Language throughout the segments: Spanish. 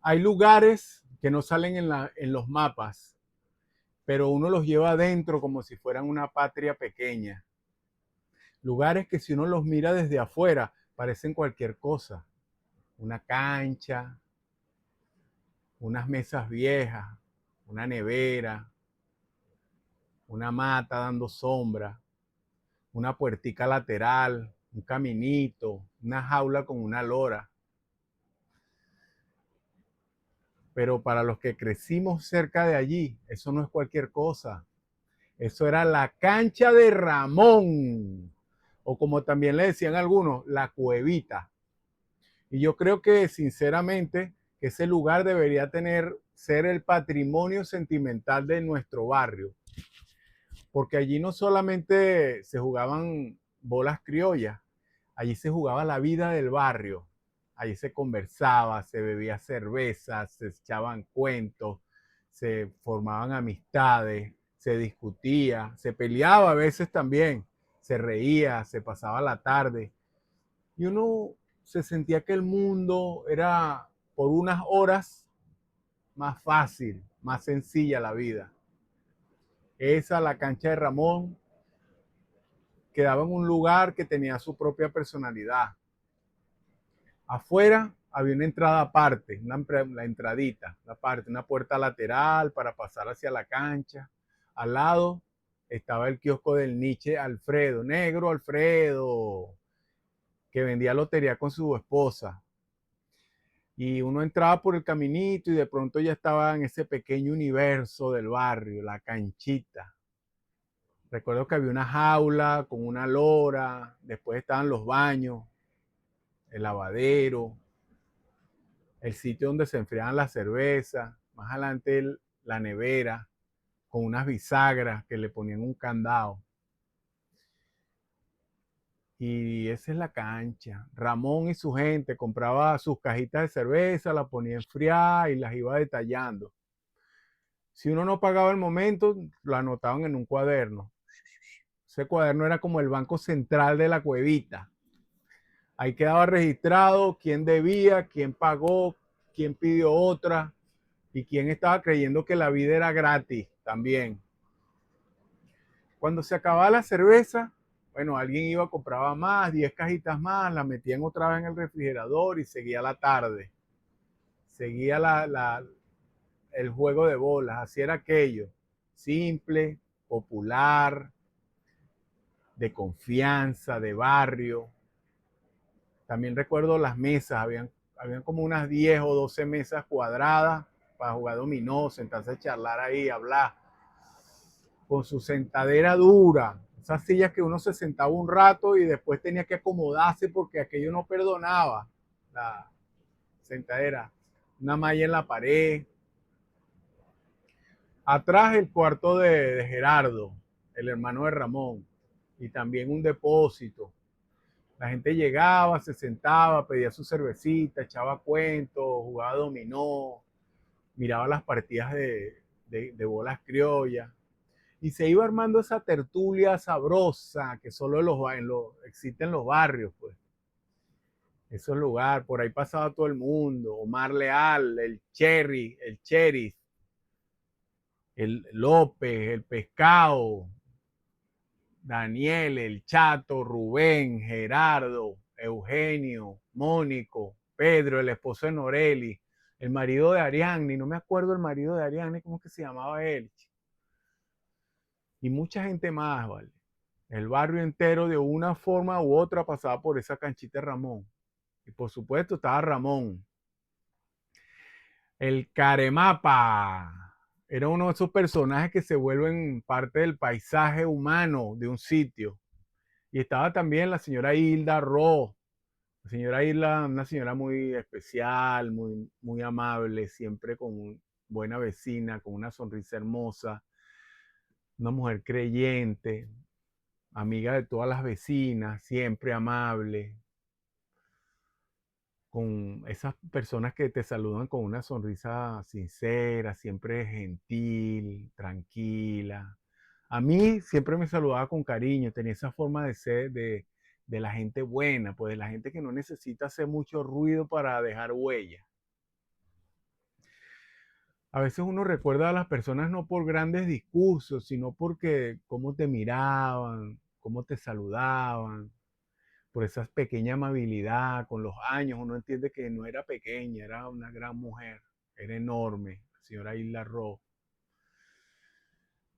Hay lugares que no salen en los mapas, pero uno los lleva adentro como si fueran una patria pequeña. Lugares que si uno los mira desde afuera parecen cualquier cosa. Una cancha, unas mesas viejas, una nevera, una mata dando sombra, una puertica lateral, un caminito, una jaula con una lora. Pero para los que crecimos cerca de allí, eso no es cualquier cosa. Eso era la cancha de Ramón, o como también le decían algunos, la cuevita. Y yo creo que sinceramente que ese lugar debería ser el patrimonio sentimental de nuestro barrio, porque allí no solamente se jugaban bolas criollas, allí se jugaba la vida del barrio, allí se conversaba, se bebía cerveza, se echaban cuentos, se formaban amistades, se discutía, se peleaba a veces también, se reía, se pasaba la tarde y uno se sentía que el mundo era por unas horas más fácil, más sencilla la vida. Esa, la cancha de Ramón, quedaba en un lugar que tenía su propia personalidad. Afuera había una entrada aparte, la entradita, la parte, una puerta lateral para pasar hacia la cancha. Al lado estaba el kiosco del Nietzsche Alfredo, negro Alfredo, que vendía lotería con su esposa. Y uno entraba por el caminito y de pronto ya estaba en ese pequeño universo del barrio, la canchita. Recuerdo que había una jaula con una lora, después estaban los baños, el lavadero, el sitio donde se enfriaban las cervezas, más adelante la nevera con unas bisagras que le ponían un candado. Y esa es la cancha. Ramón y su gente compraba sus cajitas de cerveza, las ponía a enfriar y las iba detallando. Si uno no pagaba el momento, lo anotaban en un cuaderno. Ese cuaderno era como el banco central de la cuevita. Ahí quedaba registrado quién debía, quién pagó, quién pidió otra y quién estaba creyendo que la vida era gratis también. Cuando se acababa la cerveza, bueno, alguien iba, compraba más, 10 cajitas más, la metían otra vez en el refrigerador y seguía la tarde. Seguía el juego de bolas, así era aquello. Simple, popular, de confianza, de barrio. También recuerdo las mesas, habían como unas 10 o 12 mesas cuadradas para jugar dominó, sentarse a charlar ahí, hablar, con su sentadera dura, esas sillas que uno se sentaba un rato y después tenía que acomodarse porque aquello no perdonaba, la sentadera, una malla en la pared. Atrás el cuarto de Gerardo, el hermano de Ramón, y también un depósito. La gente llegaba, se sentaba, pedía su cervecita, echaba cuentos, jugaba dominó, miraba las partidas de bolas criollas. Y se iba armando esa tertulia sabrosa que solo existe en los barrios, pues. Esos lugares, por ahí pasaba todo el mundo. Omar Leal, el Cherry, el López, el Pescado, Daniel, el Chato, Rubén, Gerardo, Eugenio, Mónico, Pedro, el esposo de Noreli, el marido de Ariadne, no me acuerdo el marido de Ariadne, ¿cómo es que se llamaba él? Y mucha gente más, ¿vale? El barrio entero de una forma u otra pasaba por esa canchita de Ramón. Y por supuesto estaba Ramón. El Caremapa era uno de esos personajes que se vuelven parte del paisaje humano de un sitio. Y estaba también la señora Hilda Ro. La señora Hilda, una señora muy especial, muy amable, siempre con buena vecina, con una sonrisa hermosa, una mujer creyente, amiga de todas las vecinas, siempre amable, con esas personas que te saludan con una sonrisa sincera, siempre gentil, tranquila. A mí siempre me saludaba con cariño, tenía esa forma de ser de la gente buena, pues de la gente que no necesita hacer mucho ruido para dejar huella. A veces uno recuerda a las personas no por grandes discursos, sino porque cómo te miraban, cómo te saludaban, por esa pequeña amabilidad. Con los años uno entiende que no era pequeña, era una gran mujer, era enorme, la señora Isla Ro.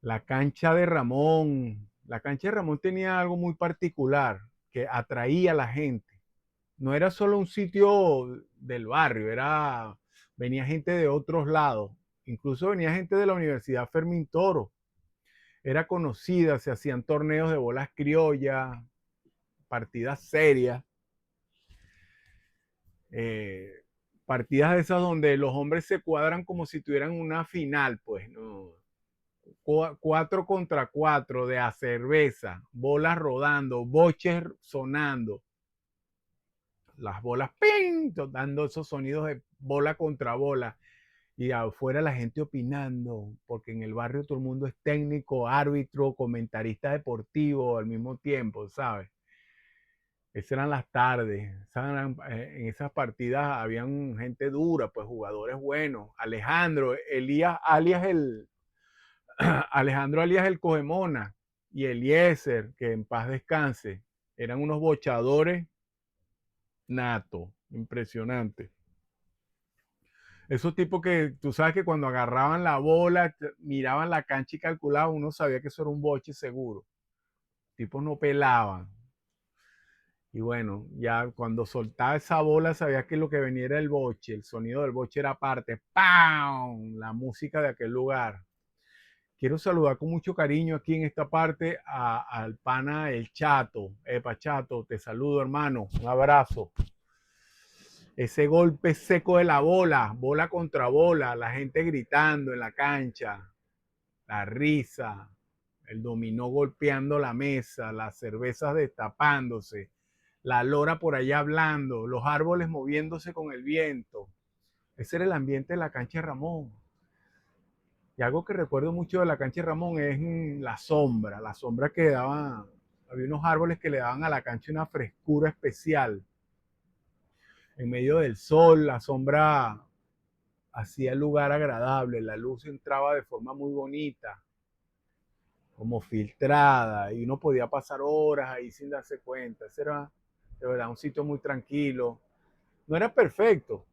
La cancha de Ramón. La cancha de Ramón tenía algo muy particular que atraía a la gente. No era solo un sitio del barrio, venía gente de otros lados. Incluso venía gente de la Universidad Fermín Toro. Era conocida, se hacían torneos de bolas criollas, partidas serias, eh, partidas de esas donde los hombres se cuadran como si tuvieran una final, pues, ¿no? 4 contra 4 de a cerveza, bolas rodando, boches sonando, las bolas ¡ping! Dando esos sonidos de bola contra bola y afuera la gente opinando, porque en el barrio todo el mundo es técnico, árbitro, comentarista deportivo al mismo tiempo, ¿sabes? Esas eran las tardes, en esas partidas habían gente dura, pues jugadores buenos. Alejandro, Elías, alias el, Alejandro alias el Cogemona y Eliezer, que en paz descanse, eran unos bochadores nato, impresionante. Esos tipos que tú sabes que cuando agarraban la bola, miraban la cancha y calculaban, uno sabía que eso era un boche seguro. Tipos no pelaban. Y bueno, ya cuando soltaba esa bola, sabía que lo que venía era el boche. El sonido del boche era parte. ¡Pam! La música de aquel lugar. Quiero saludar con mucho cariño aquí en esta parte al pana El Chato. Epa, Chato, te saludo, hermano. Un abrazo. Ese golpe seco de la bola, bola contra bola, la gente gritando en la cancha, la risa, el dominó golpeando la mesa, las cervezas destapándose, la lora por allá hablando, los árboles moviéndose con el viento. Ese era el ambiente de la cancha de Ramón. Y algo que recuerdo mucho de la cancha de Ramón es la sombra que daba, había unos árboles que le daban a la cancha una frescura especial. En medio del sol, la sombra hacía el lugar agradable, la luz entraba de forma muy bonita, como filtrada, y uno podía pasar horas ahí sin darse cuenta. Ese era de verdad un sitio muy tranquilo. No era perfecto,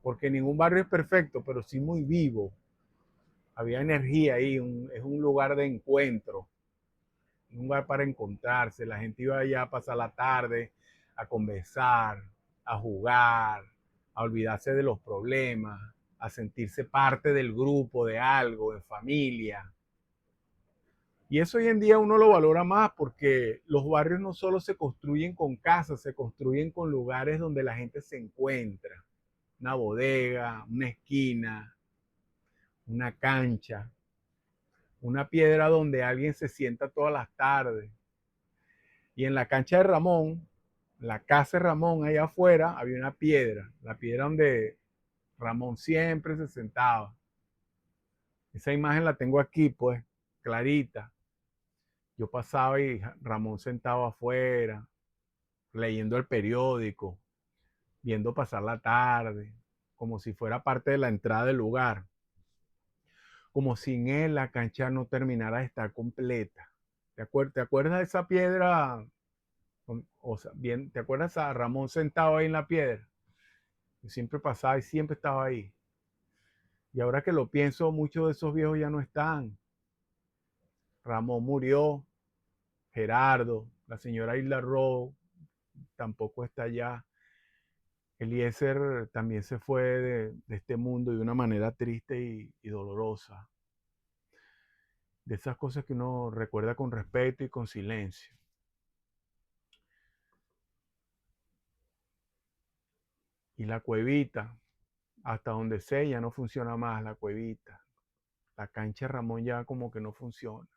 porque ningún barrio es perfecto, pero sí muy vivo. Había energía ahí, es un lugar de encuentro, un lugar para encontrarse. La gente iba allá a pasar la tarde, a conversar, a jugar, a olvidarse de los problemas, a sentirse parte del grupo, de algo, en familia. Y eso hoy en día uno lo valora más porque los barrios no solo se construyen con casas, se construyen con lugares donde la gente se encuentra. Una bodega, una esquina, una cancha, una piedra donde alguien se sienta todas las tardes. Y en la cancha de Ramón, la casa de Ramón, allá afuera, había una piedra, la piedra donde Ramón siempre se sentaba. Esa imagen la tengo aquí, pues, clarita. Yo pasaba y Ramón sentado afuera, leyendo el periódico, viendo pasar la tarde, como si fuera parte de la entrada del lugar, como sin él la cancha no terminara de estar completa. ¿Te acuerdas de esa piedra? O sea, bien, ¿te acuerdas a Ramón sentado ahí en la piedra? Yo siempre pasaba y siempre estaba ahí. Y ahora que lo pienso, muchos de esos viejos ya no están. Ramón murió, Gerardo, la señora Isla Ro tampoco está allá. Eliezer también se fue de este mundo de una manera triste y dolorosa. De esas cosas que uno recuerda con respeto y con silencio. Y la cuevita, hasta donde sé, ya no funciona más la cuevita. La cancha Ramón ya como que no funciona.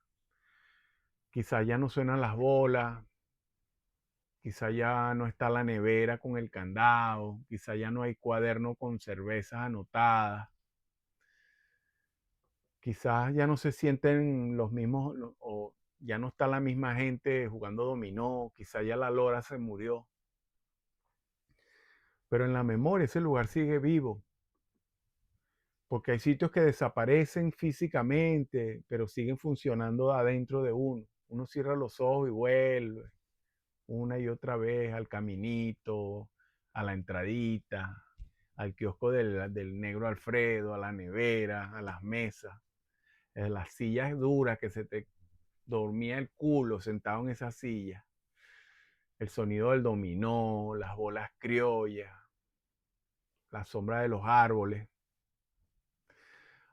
Quizá ya no suenan las bolas, quizá ya no está la nevera con el candado, quizá ya no hay cuaderno con cervezas anotadas, quizás ya no se sienten los mismos o ya no está la misma gente jugando dominó, quizá ya la lora se murió, pero en la memoria ese lugar sigue vivo. porque hay sitios que desaparecen físicamente, pero siguen funcionando adentro de uno. Uno cierra los ojos y vuelve una y otra vez al caminito, a la entradita, al kiosco del negro Alfredo, a la nevera, a las mesas, a las sillas duras que se te dormía el culo sentado en esa silla, el sonido del dominó, las bolas criollas, la sombra de los árboles,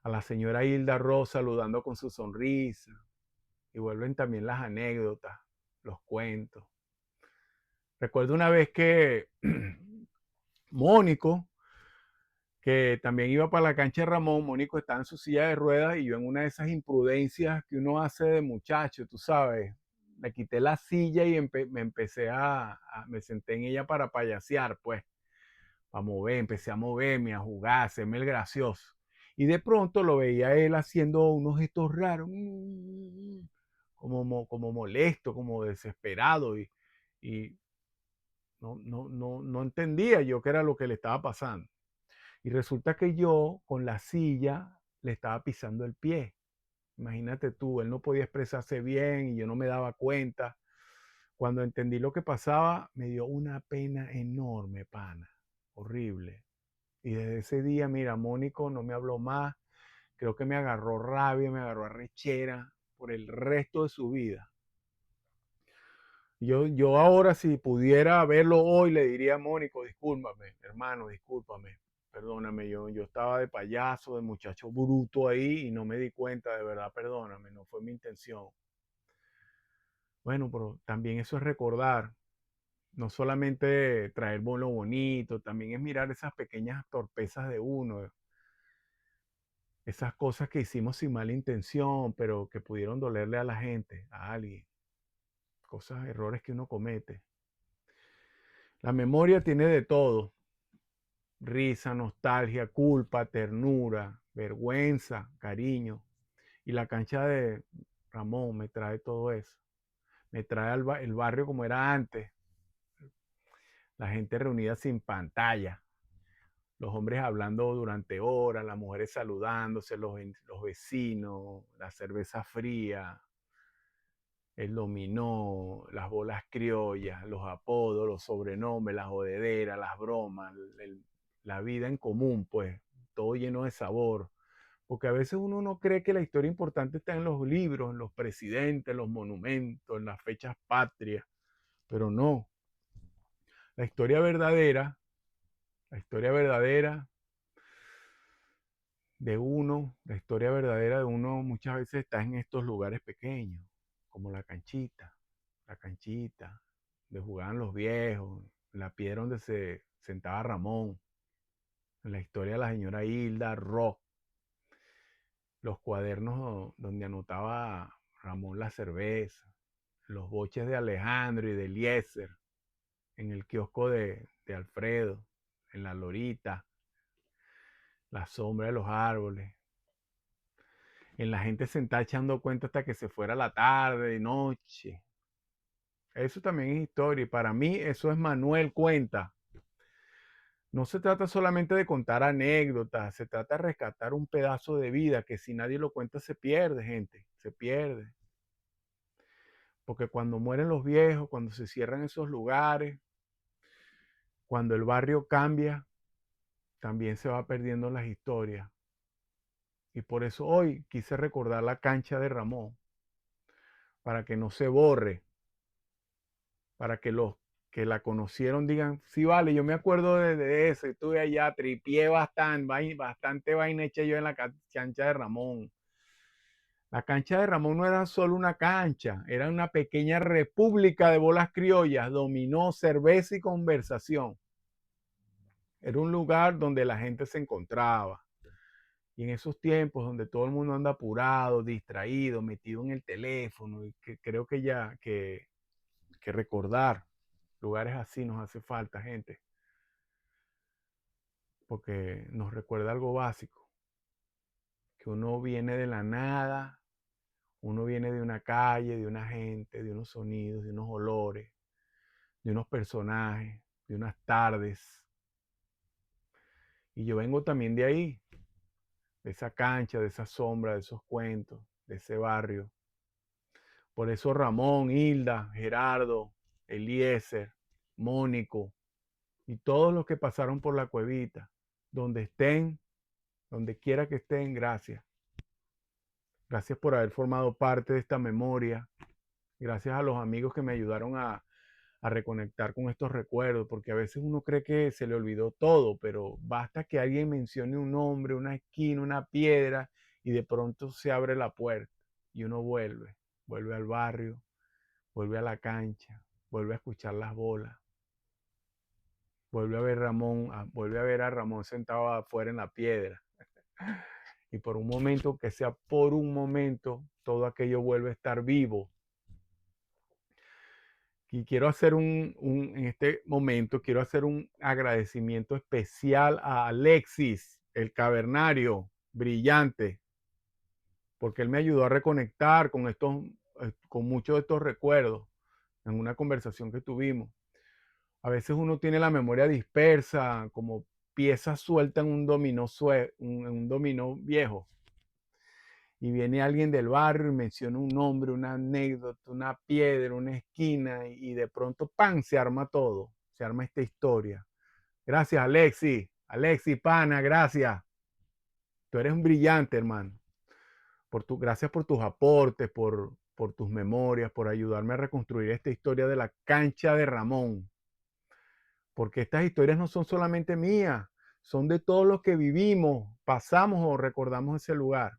a la señora Hilda Ross saludando con su sonrisa, y vuelven también las anécdotas, los cuentos. Recuerdo una vez que Mónico, que también iba para la cancha de Ramón, Mónico estaba en su silla de ruedas y yo en una de esas imprudencias que uno hace de muchacho, tú sabes, me quité la silla y me empecé me senté en ella para payasear, pues, para mover, empecé a moverme, a jugar, a hacerme el gracioso. Y de pronto lo veía él haciendo unos gestos raros, como molesto, como desesperado, y no entendía yo qué era lo que le estaba pasando. Y resulta que yo con la silla le estaba pisando el pie. Imagínate tú, él no podía expresarse bien y yo no me daba cuenta. Cuando entendí lo que pasaba, me dio una pena enorme, pana, horrible. Y desde ese día, mira, Mónico no me habló más. Creo que me agarró rabia, me agarró arrechera por el resto de su vida. Yo ahora, si pudiera verlo hoy, le diría a Mónico, discúlpame, hermano, discúlpame, perdóname, yo estaba de payaso, de muchacho bruto ahí y no me di cuenta, de verdad, perdóname, no fue mi intención. Bueno, pero también eso es recordar, no solamente traer lo bonito, también es mirar esas pequeñas torpezas de uno, esas cosas que hicimos sin mala intención, pero que pudieron dolerle a la gente, a alguien, cosas, errores que uno comete. La memoria tiene de todo: risa, nostalgia, culpa, ternura, vergüenza, cariño. Y la cancha de Ramón me trae todo eso. Me trae el barrio como era antes, la gente reunida sin pantalla, los hombres hablando durante horas, las mujeres saludándose, los vecinos, la cerveza fría, el dominó, las bolas criollas, los apodos, los sobrenombres, las jodederas, las bromas, la vida en común, pues, todo lleno de sabor. Porque a veces uno no cree que la historia importante está en los libros, en los presidentes, en los monumentos, en las fechas patrias, pero no. La historia verdadera, la historia verdadera la historia verdadera de uno muchas veces está en estos lugares pequeños, como la canchita, donde jugaban los viejos, la piedra donde se sentaba Ramón, en la historia de la señora Hilda Ro, los cuadernos donde anotaba Ramón la cerveza, los boches de Alejandro y de Eliezer, en el kiosco de Alfredo, en la lorita, la sombra de los árboles, en la gente sentada echando cuenta hasta que se fuera la tarde, de noche. Eso también es historia y para mí eso es Manuel Cuenta. No se trata solamente de contar anécdotas, se trata de rescatar un pedazo de vida que si nadie lo cuenta se pierde, gente, se pierde. Porque cuando mueren los viejos, cuando se cierran esos lugares, cuando el barrio cambia, también se va perdiendo las historias. Y por eso hoy quise recordar la cancha de Ramón, para que no se borre, para que los que la conocieron digan, sí, vale, yo me acuerdo de eso, estuve allá, tripié bastante vaina hecha yo en la cancha de Ramón. La cancha de Ramón no era solo una cancha, era una pequeña república de bolas criollas, dominó, cerveza y conversación. Era un lugar donde la gente se encontraba. Y en esos tiempos donde todo el mundo anda apurado, distraído, metido en el teléfono, y que creo que que recordar lugares así nos hace falta, gente, porque nos recuerda algo básico, que uno viene de la nada, uno viene de una calle, de una gente, de unos sonidos, de unos olores, de unos personajes, de unas tardes. Y yo vengo también de ahí. de esa cancha, de esa sombra, de esos cuentos, de ese barrio. Por eso Ramón, Hilda, Gerardo, Eliezer, Mónico y todos los que pasaron por la cuevita, donde estén, donde quiera que estén, gracias. Gracias por haber formado parte de esta memoria. Gracias a los amigos que me ayudaron a reconectar con estos recuerdos, porque a veces uno cree que se le olvidó todo, pero basta que alguien mencione un nombre, una esquina, una piedra, y de pronto se abre la puerta y uno vuelve al barrio, vuelve a la cancha, vuelve a escuchar las bolas, vuelve a ver a Ramón sentado afuera en la piedra. Y por un momento, que sea por un momento, todo aquello vuelve a estar vivo. Y quiero hacer en este momento, quiero hacer un agradecimiento especial a Alexis, el cavernario brillante, porque él me ayudó a reconectar con muchos de estos recuerdos en una conversación que tuvimos. A veces uno tiene la memoria dispersa, como piezas sueltas en un dominó viejo. Y viene alguien del barrio y menciona un nombre, una anécdota, una piedra, una esquina, y de pronto, ¡pam!, se arma todo, se arma esta historia. Gracias, Alexi. Alexi, pana, gracias. Tú eres un brillante, hermano. Gracias por tus aportes, por tus memorias, por ayudarme a reconstruir esta historia de la cancha de Ramón. Porque estas historias no son solamente mías, son de todos los que vivimos, pasamos o recordamos ese lugar.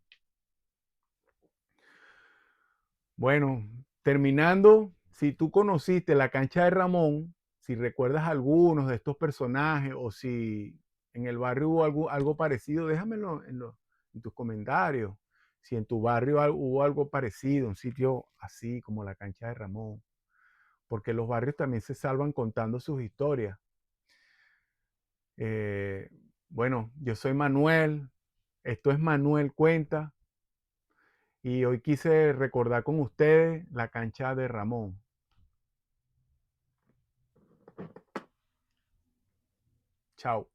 Bueno, terminando, si tú conociste la cancha de Ramón, si recuerdas algunos de estos personajes o si en el barrio hubo algo parecido, déjamelo en tus comentarios. Si en tu barrio hubo algo parecido, un sitio así como la cancha de Ramón, porque los barrios también se salvan contando sus historias. Eh, bueno, yo soy Manuel, esto es Manuel Cuenta. Y hoy quise recordar con ustedes la cancha de Ramón. Chao.